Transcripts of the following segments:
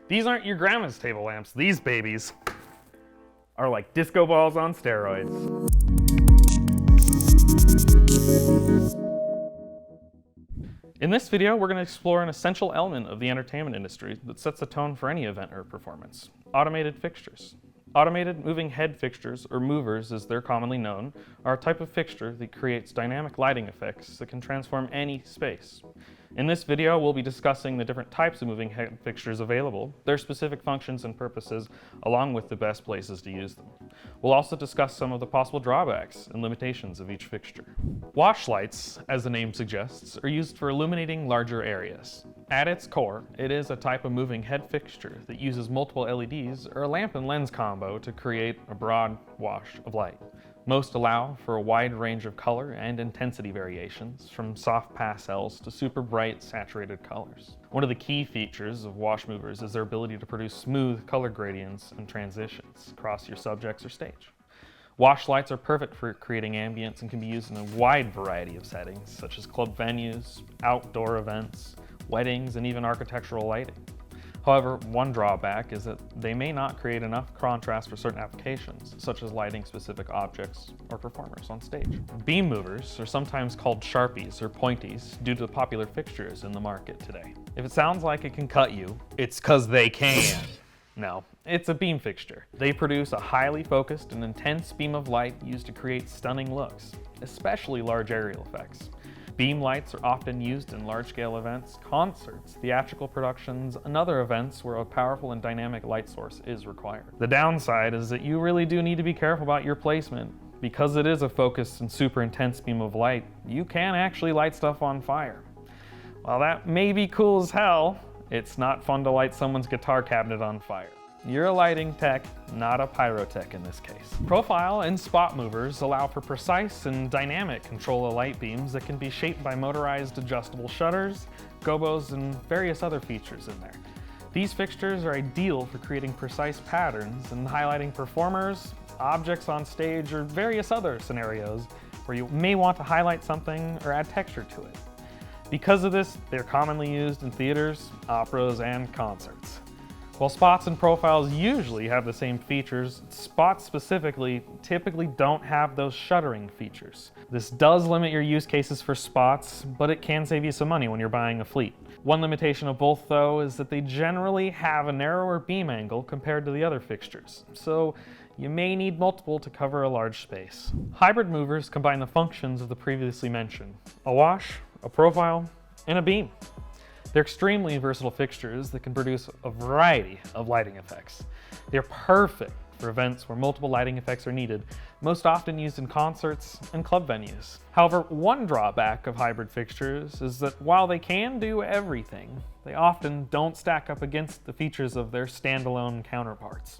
These aren't your grandma's table lamps. These babies are like disco balls on steroids. In this video, we're going to explore an essential element of the entertainment industry that sets the tone for any event or performance: automated fixtures. Automated moving head fixtures, or movers as they're commonly known, are a type of fixture that creates dynamic lighting effects that can transform any space. In this video, we'll be discussing the different types of moving head fixtures available, their specific functions and purposes, along with the best places to use them. We'll also discuss some of the possible drawbacks and limitations of each fixture. Wash lights, as the name suggests, are used for illuminating larger areas. At its core, it is a type of moving head fixture that uses multiple LEDs or a lamp and lens combo to create a broad wash of light. Most allow for a wide range of color and intensity variations, from soft pastels to super bright saturated colors. One of the key features of wash movers is their ability to produce smooth color gradients and transitions across your subjects or stage. Wash lights are perfect for creating ambience and can be used in a wide variety of settings, such as club venues, outdoor events, weddings, and even architectural lighting. However, one drawback is that they may not create enough contrast for certain applications, such as lighting specific objects or performers on stage. Beam movers are sometimes called Sharpies or pointies due to the popular fixtures in the market today. If it sounds like it can cut you, it's 'cause they can. No, it's a beam fixture. They produce a highly focused and intense beam of light used to create stunning looks, especially large aerial effects. Beam lights are often used in large-scale events, concerts, theatrical productions, and other events where a powerful and dynamic light source is required. The downside is that you really do need to be careful about your placement. Because it is a focused and super intense beam of light, you can actually light stuff on fire. While that may be cool as hell, it's not fun to light someone's guitar cabinet on fire. You're a lighting tech, not a pyrotech in this case. Profile and spot movers allow for precise and dynamic control of light beams that can be shaped by motorized adjustable shutters, gobos, and various other features in there. These fixtures are ideal for creating precise patterns and highlighting performers, objects on stage, or various other scenarios where you may want to highlight something or add texture to it. Because of this, they're commonly used in theaters, operas, and concerts. While spots and profiles usually have the same features, spots specifically typically don't have those shuttering features. This does limit your use cases for spots, but it can save you some money when you're buying a fleet. One limitation of both, though, is that they generally have a narrower beam angle compared to the other fixtures, so you may need multiple to cover a large space. Hybrid movers combine the functions of the previously mentioned: a wash, a profile, and a beam. They're extremely versatile fixtures that can produce a variety of lighting effects. They're perfect for events where multiple lighting effects are needed, most often used in concerts and club venues. However, one drawback of hybrid fixtures is that while they can do everything, they often don't stack up against the features of their standalone counterparts.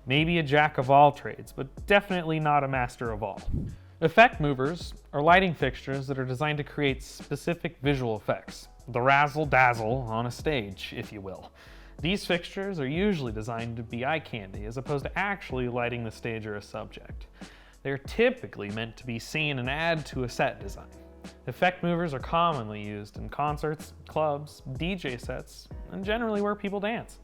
Maybe a jack of all trades, but definitely not a master of all. Effect movers are lighting fixtures that are designed to create specific visual effects. The razzle-dazzle on a stage, if you will. These fixtures are usually designed to be eye candy as opposed to actually lighting the stage or a subject. They're typically meant to be seen and add to a set design. Effect movers are commonly used in concerts, clubs, DJ sets, and generally where people dance.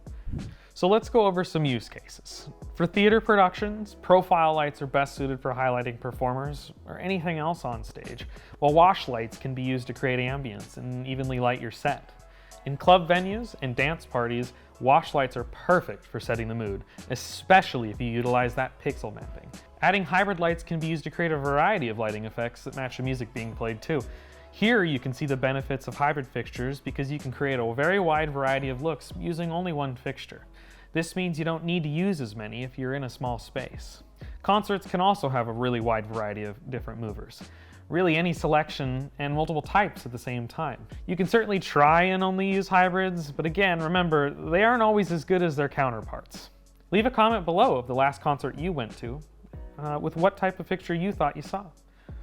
So let's go over some use cases. For theater productions, profile lights are best suited for highlighting performers or anything else on stage, while wash lights can be used to create ambience and evenly light your set. In club venues and dance parties, wash lights are perfect for setting the mood, especially if you utilize that pixel mapping. Adding hybrid lights can be used to create a variety of lighting effects that match the music being played too. Here you can see the benefits of hybrid fixtures because you can create a very wide variety of looks using only one fixture. This means you don't need to use as many if you're in a small space. Concerts can also have a really wide variety of different movers. Really any selection and multiple types at the same time. You can certainly try and only use hybrids, but again, remember, they aren't always as good as their counterparts. Leave a comment below of the last concert you went to with what type of fixture you thought you saw.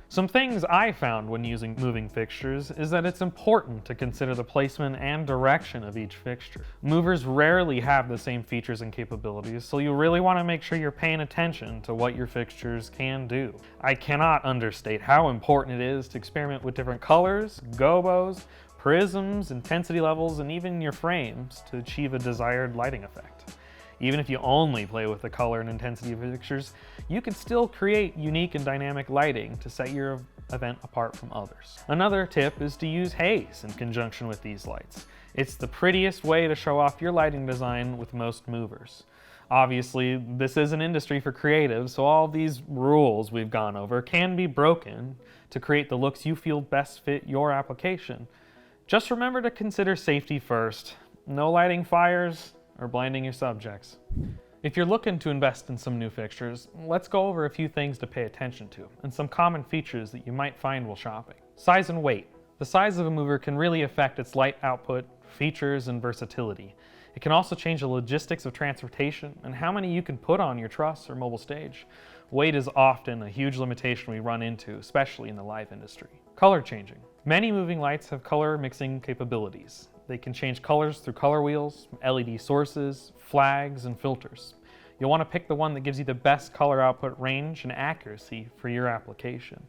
Some things I found when using moving fixtures is that it's important to consider the placement and direction of each fixture. Movers rarely have the same features and capabilities, so you really want to make sure you're paying attention to what your fixtures can do. I cannot understate how important it is to experiment with different colors, gobos, prisms, intensity levels, and even your frames to achieve a desired lighting effect. Even if you only play with the color and intensity of fixtures, you can still create unique and dynamic lighting to set your event apart from others. Another tip is to use haze in conjunction with these lights. It's the prettiest way to show off your lighting design with most movers. Obviously, this is an industry for creatives, so all these rules we've gone over can be broken to create the looks you feel best fit your application. Just remember to consider safety first. No lighting fires or blinding your subjects. If you're looking to invest in some new fixtures, let's go over a few things to pay attention to and some common features that you might find while shopping. Size and weight. The size of a mover can really affect its light output, features, and versatility. It can also change the logistics of transportation and how many you can put on your truss or mobile stage. Weight is often a huge limitation we run into, especially in the live industry. Color changing. Many moving lights have color mixing capabilities. They can change colors through color wheels, LED sources, flags, and filters. You'll want to pick the one that gives you the best color output range and accuracy for your application.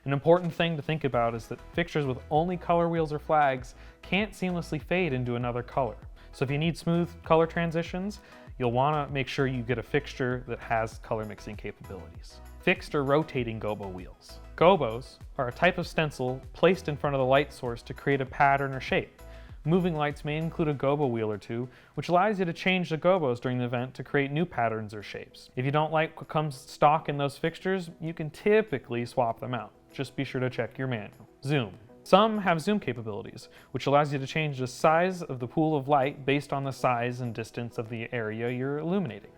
An important thing to think about is that fixtures with only color wheels or flags can't seamlessly fade into another color. So if you need smooth color transitions, you'll want to make sure you get a fixture that has color mixing capabilities. Fixed or rotating gobo wheels. Gobos are a type of stencil placed in front of the light source to create a pattern or shape. Moving lights may include a gobo wheel or two, which allows you to change the gobos during the event to create new patterns or shapes. If you don't like what comes stock in those fixtures, you can typically swap them out. Just be sure to check your manual. Zoom. Some have zoom capabilities, which allows you to change the size of the pool of light based on the size and distance of the area you're illuminating.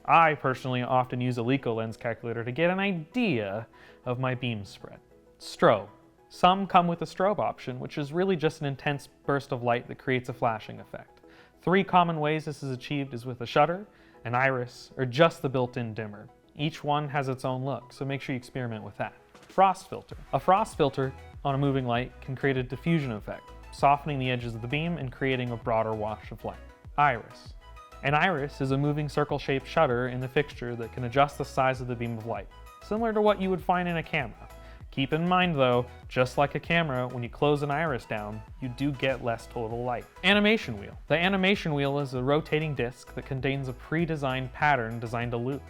I personally often use a Leica lens calculator to get an idea of my beam spread. Strobe. Some come with a strobe option, which is really just an intense burst of light that creates a flashing effect. 3 common ways this is achieved is with a shutter, an iris, or just the built-in dimmer. Each one has its own look, so make sure you experiment with that. Frost filter. A frost filter on a moving light can create a diffusion effect, softening the edges of the beam and creating a broader wash of light. Iris. An iris is a moving circle-shaped shutter in the fixture that can adjust the size of the beam of light, similar to what you would find in a camera. Keep in mind though, just like a camera, when you close an iris down, you do get less total light. Animation wheel. The animation wheel is a rotating disc that contains a pre-designed pattern designed to loop.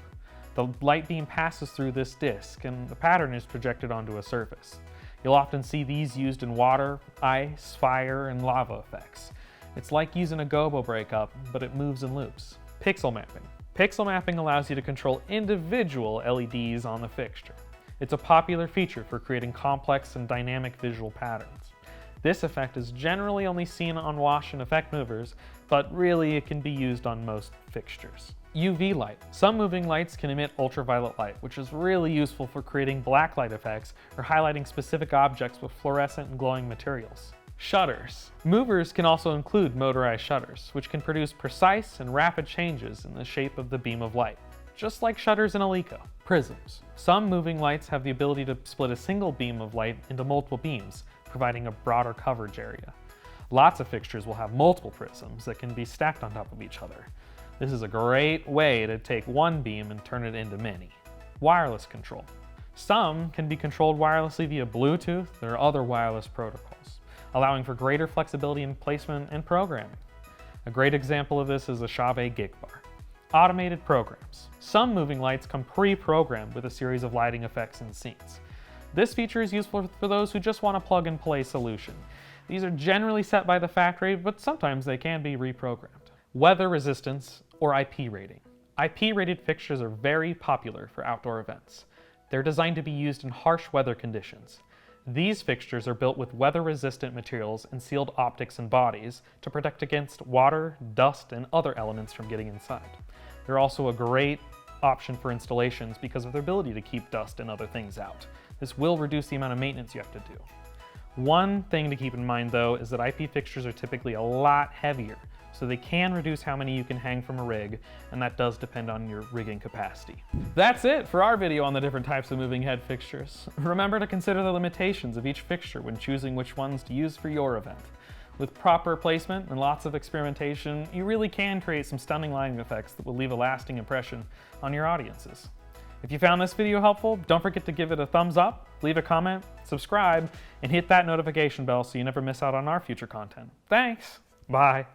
The light beam passes through this disc and the pattern is projected onto a surface. You'll often see these used in water, ice, fire, and lava effects. It's like using a gobo breakup, but it moves in loops. Pixel mapping. Pixel mapping allows you to control individual LEDs on the fixture. It's a popular feature for creating complex and dynamic visual patterns. This effect is generally only seen on wash and effect movers, but really it can be used on most fixtures. UV light. Some moving lights can emit ultraviolet light, which is really useful for creating black light effects or highlighting specific objects with fluorescent and glowing materials. Shutters. Movers can also include motorized shutters, which can produce precise and rapid changes in the shape of the beam of light, just like shutters in a Leica. Prisms. Some moving lights have the ability to split a single beam of light into multiple beams, providing a broader coverage area. Lots of fixtures will have multiple prisms that can be stacked on top of each other. This is a great way to take one beam and turn it into many. Wireless control. Some can be controlled wirelessly via Bluetooth or other wireless protocols, allowing for greater flexibility in placement and programming. A great example of this is the Chave Gig Bar. Automated programs. Some moving lights come pre-programmed with a series of lighting effects and scenes. This feature is useful for those who just want a plug-and-play solution. These are generally set by the factory, but sometimes they can be reprogrammed. Weather resistance or IP rating. IP-rated fixtures are very popular for outdoor events. They're designed to be used in harsh weather conditions. These fixtures are built with weather-resistant materials and sealed optics and bodies to protect against water, dust, and other elements from getting inside. They're also a great option for installations because of their ability to keep dust and other things out. This will reduce the amount of maintenance you have to do. One thing to keep in mind though is that IP fixtures are typically a lot heavier, so they can reduce how many you can hang from a rig, and that does depend on your rigging capacity. That's it for our video on the different types of moving head fixtures. Remember to consider the limitations of each fixture when choosing which ones to use for your event. With proper placement and lots of experimentation, you really can create some stunning lighting effects that will leave a lasting impression on your audiences. If you found this video helpful, don't forget to give it a thumbs up, leave a comment, subscribe, and hit that notification bell so you never miss out on our future content. Thanks! Bye!